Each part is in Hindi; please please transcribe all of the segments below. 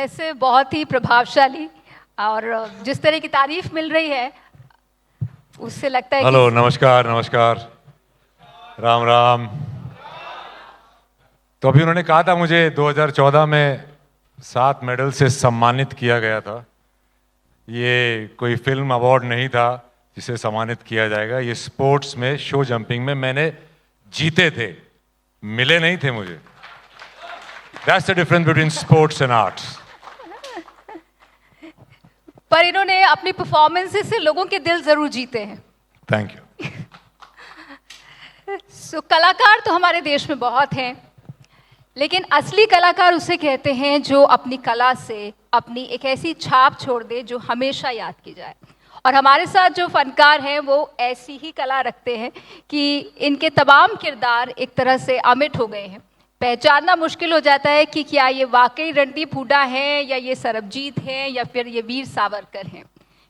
ऐसे बहुत ही प्रभावशाली और जिस तरह की तारीफ मिल रही है उससे लगता है हेलो, नमस्कार नमस्कार, राम राम। तो अभी उन्होंने कहा था मुझे 2014 में 7 मेडल से सम्मानित किया गया था। ये कोई फिल्म अवार्ड नहीं था जिसे सम्मानित किया जाएगा। ये स्पोर्ट्स में, शो जंपिंग में मैंने जीते थे, मिले नहीं थे मुझे। That's the difference between sports and arts. पर इन्होंने अपनी परफॉर्मेंस से लोगों के दिल जरूर जीते हैं। Thank you. कलाकार तो हमारे देश में बहुत हैं, लेकिन असली कलाकार उसे कहते हैं जो अपनी कला से अपनी एक ऐसी छाप छोड़ दे जो हमेशा याद की जाए। और हमारे साथ जो फनकार हैं वो ऐसी ही कला रखते हैं कि इनके तमाम किरदार एक तरह से अमिट हो गए हैं। पहचानना मुश्किल हो जाता है कि क्या ये वाकई रणदीप हुड्डा हैं या ये सरबजीत हैं या फिर ये वीर सावरकर हैं,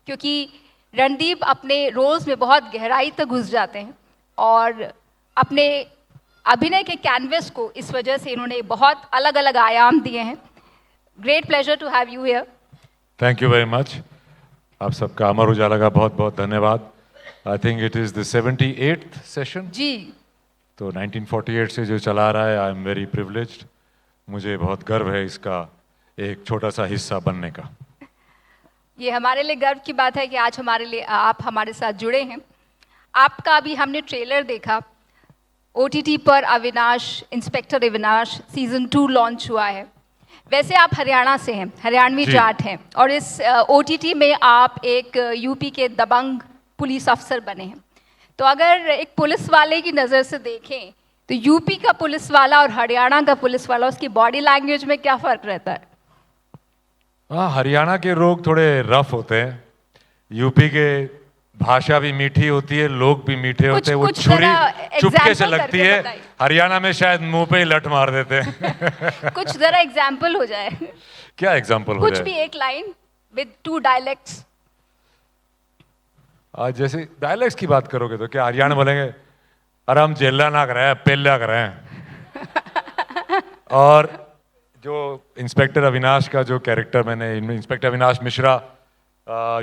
क्योंकि रणदीप अपने रोल्स में बहुत गहराई तक घुस जाते हैं और अपने अभिनय के कैनवस को इस वजह से इन्होंने बहुत अलग अलग आयाम दिए हैं। Great pleasure to have you here. Thank you very much. आप सबका अमर उजाला का बहुत बहुत धन्यवाद। I think it is the 78th session जी। तो 1948 से जो चला रहा है, आई एम वेरी प्रिविलेज्ड। मुझे बहुत गर्व है इसका एक छोटा सा हिस्सा बनने का। ये हमारे लिए गर्व की बात है कि आज हमारे लिए आप हमारे साथ जुड़े हैं। आपका अभी हमने ट्रेलर देखा, OTT पर Avinash, inspector Avinash season 2 launch हुआ है। वैसे आप हरियाणा से हैं, हरियाणवी जाट हैं, और इस OTT में आप एक यूपी के दबंग पुलिस अफसर बने हैं। तो अगर एक पुलिस वाले की नज़र से देखें तो यूपी का पुलिस वाला और हरियाणा का पुलिस वाला, उसकी बॉडी लैंग्वेज में क्या फ़र्क रहता है? हाँ, हरियाणा के लोग थोड़े रफ होते हैं, यूपी के भाषा भी मीठी होती है, लोग भी मीठे होते हैं। वो छुरी चुपके से लगती है, हरियाणा में शायद मुंह पे ही लठ मार देते हैं। कुछ जरा एग्जाम्पल हो जाए। क्या एग्जाम्पल हो जाए? कुछ भी एक लाइन विद 2 डायलेक्ट्स। आज जैसे डायलेक्ट्स की बात करोगे तो क्या हरियाणा बोलेंगे, अरे हम जेला ना करें, पेल्ला करें। और जो इंस्पेक्टर अविनाश का जो कैरेक्टर मैंने, inspector Avinash Mishra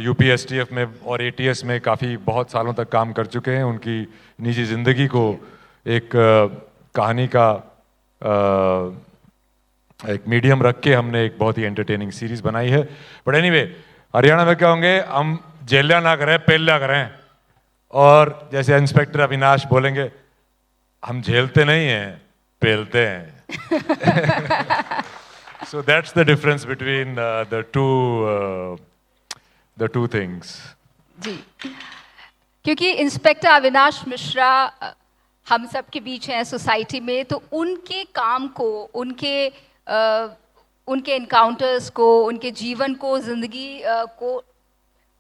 UP STF में और ATS में काफ़ी बहुत सालों तक काम कर चुके हैं। उनकी निजी ज़िंदगी को एक कहानी का एक मीडियम रख के हमने एक बहुत ही एंटरटेनिंग सीरीज़ बनाई है। बट एनीवे, हरियाणा में क्या होंगे, हम जेला ना करें, पेल्ला करें। और जैसे इंस्पेक्टर अविनाश बोलेंगे, हम झेलते नहीं हैं, पेलते हैं। So that's the difference between the two things. जी, क्योंकि इंस्पेक्टर अविनाश मिश्रा हम सब के बीच हैं सोसाइटी में, तो उनके काम को, उनके इनकाउंटर्स को, उनके जीवन को, ज़िंदगी को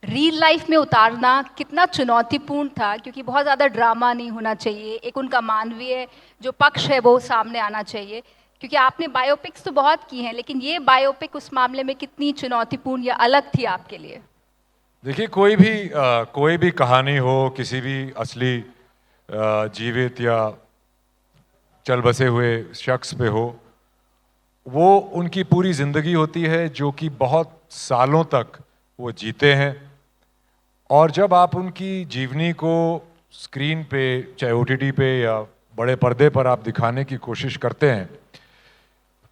रियल लाइफ में उतारना कितना चुनौतीपूर्ण था, क्योंकि बहुत ज़्यादा ड्रामा नहीं होना चाहिए, एक उनका मानवीय जो पक्ष है वो सामने आना चाहिए। क्योंकि आपने बायोपिक्स तो बहुत की हैं, लेकिन ये बायोपिक उस मामले में कितनी चुनौतीपूर्ण या अलग थी आपके लिए? देखिए, कोई भी कहानी हो, किसी भी असली जीवित या चल बसे हुए शख्स पे हो, वो उनकी पूरी ज़िंदगी होती है जो कि बहुत सालों तक वो जीते हैं। और जब आप उनकी जीवनी को स्क्रीन पे, चाहे OTT पे या बड़े पर्दे पर आप दिखाने की कोशिश करते हैं,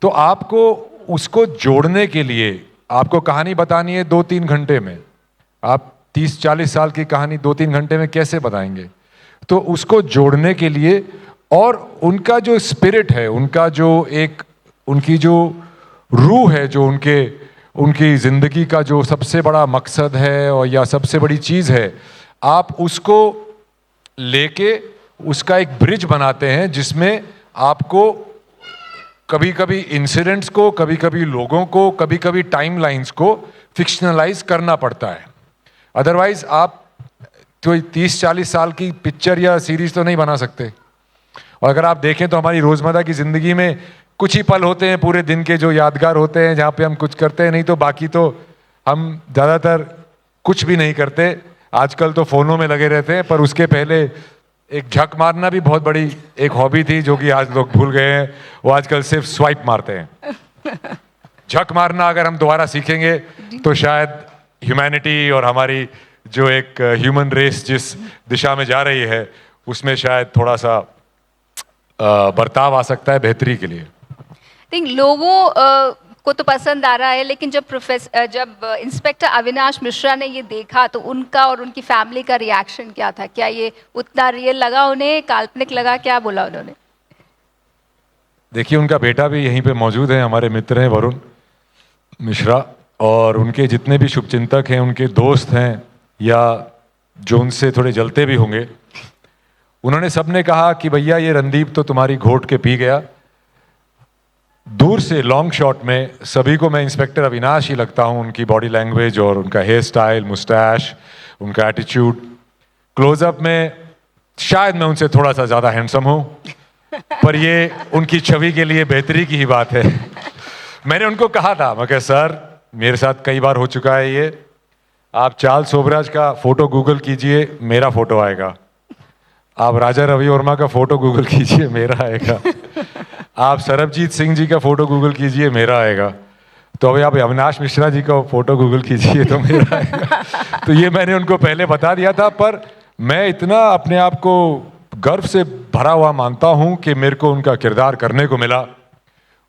तो आपको उसको जोड़ने के लिए आपको कहानी बतानी है 2-3 घंटे में। आप 30-40 साल की कहानी 2-3 घंटे में कैसे बताएंगे? तो उसको जोड़ने के लिए, और उनका जो स्पिरिट है, उनका जो एक, उनकी जो रूह है, जो उनकी ज़िंदगी का जो सबसे बड़ा मकसद है और या सबसे बड़ी चीज़ है, आप उसको लेके उसका एक ब्रिज बनाते हैं जिसमें आपको कभी कभी इंसिडेंट्स को, कभी कभी लोगों को, कभी कभी टाइमलाइंस को फिक्शनलाइज करना पड़ता है। अदरवाइज आप तो 30-40 साल की पिक्चर या सीरीज तो नहीं बना सकते। और अगर आप देखें तो हमारी रोज़मर्रा की ज़िंदगी में कुछ ही पल होते हैं पूरे दिन के जो यादगार होते हैं, जहाँ पे हम कुछ करते हैं, नहीं तो बाकी तो हम ज़्यादातर कुछ भी नहीं करते। आजकल तो फ़ोनों में लगे रहते हैं, पर उसके पहले एक झक मारना भी बहुत बड़ी एक हॉबी थी जो कि आज लोग भूल गए हैं। वो आजकल सिर्फ स्वाइप मारते हैं। झक मारना अगर हम दोबारा सीखेंगे तो शायद ह्यूमैनिटी और हमारी जो एक ह्यूमन रेस जिस दिशा में जा रही है उसमें शायद थोड़ा सा बर्ताव आ सकता है बेहतरी के लिए। थिंक लोगों को तो पसंद आ रहा है, लेकिन जब इंस्पेक्टर अविनाश मिश्रा ने ये देखा तो उनका और उनकी फैमिली का रिएक्शन क्या था? क्या ये उतना रियल लगा उन्हें, काल्पनिक लगा? क्या बोला उन्होंने? देखिए, उनका बेटा भी यहीं पे मौजूद है, हमारे मित्र हैं वरुण मिश्रा, और उनके जितने भी शुभचिंतक हैं, उनके दोस्त हैं या जो उनसे थोड़े जलते भी होंगे, उन्होंने सबने कहा कि भैया ये रणदीप तो तुम्हारी घोट के पी गया। दूर से लॉन्ग शॉट में सभी को मैं इंस्पेक्टर अविनाश ही लगता हूं, उनकी बॉडी लैंग्वेज और उनका हेयर स्टाइल, मुस्टैश, उनका एटीट्यूड। क्लोजअप में शायद मैं उनसे थोड़ा सा ज़्यादा हैंडसम हूं, पर ये उनकी छवि के लिए बेहतरी की ही बात है। मैंने उनको कहा था, मैं कहा सर मेरे साथ कई बार हो चुका है ये, आप चार्ल्स सोबराज का फोटो गूगल कीजिए, मेरा फोटो आएगा। आप राजा रवि वर्मा का फोटो गूगल कीजिए, मेरा आएगा। आप सरबजीत सिंह जी का फोटो गूगल कीजिए, मेरा आएगा। तो अभी आप अविनाश मिश्रा जी का फोटो गूगल कीजिए तो मेरा आएगा। तो ये मैंने उनको पहले बता दिया था, पर मैं इतना अपने आप को गर्व से भरा हुआ मानता हूं कि मेरे को उनका किरदार करने को मिला।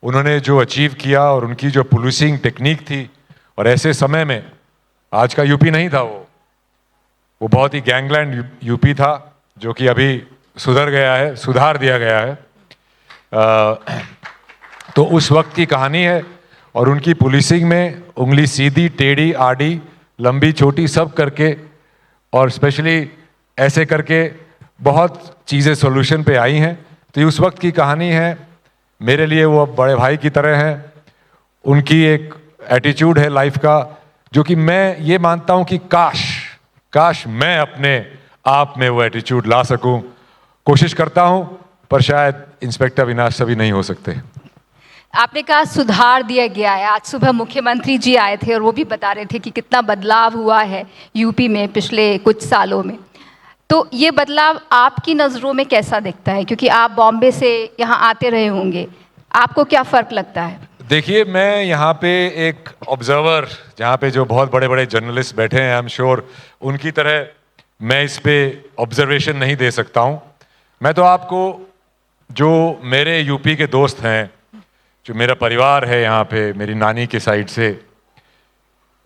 उन्होंने जो अचीव किया और उनकी जो पुलिसिंग टेक्निक थी, और ऐसे समय में आज का यूपी नहीं था वो बहुत ही गैंगलैंड यूपी था, जो कि अभी सुधर गया है, सुधार दिया गया है। तो उस वक्त की कहानी है, और उनकी पुलिसिंग में उंगली सीधी टेढ़ी आड़ी लंबी छोटी सब करके, और स्पेशली ऐसे करके बहुत चीज़ें सॉल्यूशन पे आई हैं। तो ये उस वक्त की कहानी है। मेरे लिए वो अब बड़े भाई की तरह हैं। उनकी एक एटीट्यूड है लाइफ का, जो कि मैं ये मानता हूँ कि काश मैं अपने आप में वो एटीट्यूड ला सकूं। कोशिश करता हूं, पर शायद इंस्पेक्टर अविनाश सभी नहीं हो सकते। आपने कहा सुधार दिया गया है। आज सुबह मुख्यमंत्री जी आए थे और वो भी बता रहे थे कि कितना बदलाव हुआ है यूपी में पिछले कुछ सालों में। तो ये बदलाव आपकी नज़रों में कैसा दिखता है? क्योंकि आप बॉम्बे से यहाँ आते रहे होंगे, आपको क्या फ़र्क लगता है? देखिए, मैं यहाँ पे एक ऑब्जर्वर, जहाँ पे जो बहुत बड़े बड़े जर्नलिस्ट बैठे हैं, आई एम श्योर उनकी तरह मैं इस पे ऑब्जर्वेशन नहीं दे सकता हूँ। मैं तो आपको, जो मेरे यूपी के दोस्त हैं, जो मेरा परिवार है यहाँ पे मेरी नानी के साइड से,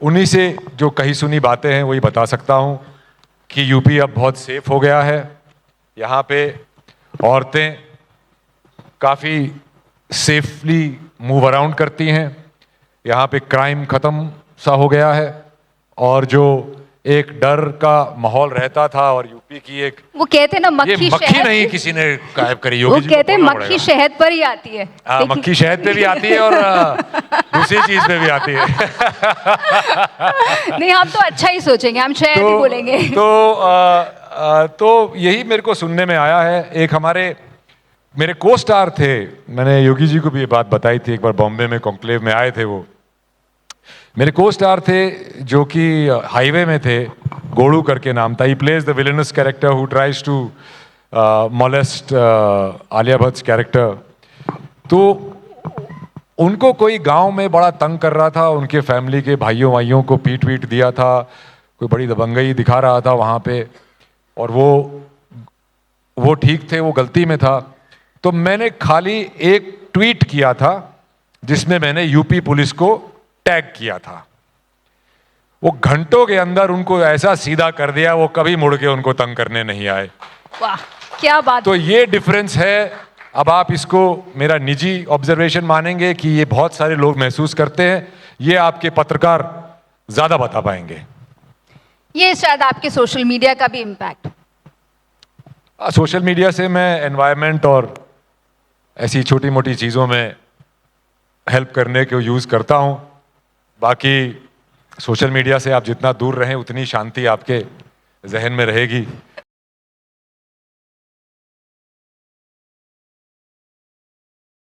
उन्हीं से जो कही सुनी बातें हैं वही बता सकता हूँ कि यूपी अब बहुत सेफ हो गया है। यहाँ पे औरतें काफ़ी सेफली मूव अराउंड करती हैं। यहाँ पे क्राइम ख़त्म सा हो गया है, और जो एक डर का माहौल रहता था, और यूपी की एक, वो कहते हैं ना, मक्खी शहद नहीं किसी ने गायब करी, योगी वो जी कहते हैं मक्खी शहद पर ही आती है। मक्खी शहद पे भी आती है और दूसरी चीज पे भी आती है। नहीं, हम तो अच्छा ही सोचेंगे, हम शहद ही बोलेंगे। तो यही मेरे को सुनने में आया है। एक मेरे को स्टार थे, मैंने योगी जी को भी ये बात बताई थी, एक बार बॉम्बे में कॉन्क्लेव में आए थे वो। मेरे को स्टार थे जो कि हाईवे में थे, गोड़ू करके नाम था। He plays the villain's character who tries to molest Alia Bhatt character. तो उनको कोई गांव में बड़ा तंग कर रहा था, उनके फैमिली के भाइयों वाइयों को पीट दिया था, कोई बड़ी दबंगई दिखा रहा था वहाँ पे, और वो ठीक थे, वो गलती में था। तो मैंने खाली एक ट्वीट किया था जिसमें मैंने यूपी पुलिस को टैग किया था। वो घंटों के अंदर उनको ऐसा सीधा कर दिया, वो कभी मुड़ के उनको तंग करने नहीं आए। वाह, क्या बात। तो ये डिफरेंस है। अब आप इसको मेरा निजी ऑब्जर्वेशन मानेंगे कि ये बहुत सारे लोग महसूस करते हैं, ये आपके पत्रकार ज्यादा बता पाएंगे। ये शायद आपके सोशल मीडिया का भी इम्पैक्ट। सोशल मीडिया से मैं एनवायरनमेंट और ऐसी छोटी मोटी चीज़ों में हेल्प करने को यूज़ करता हूँ। बाकी सोशल मीडिया से आप जितना दूर रहें उतनी शांति आपके जहन में रहेगी।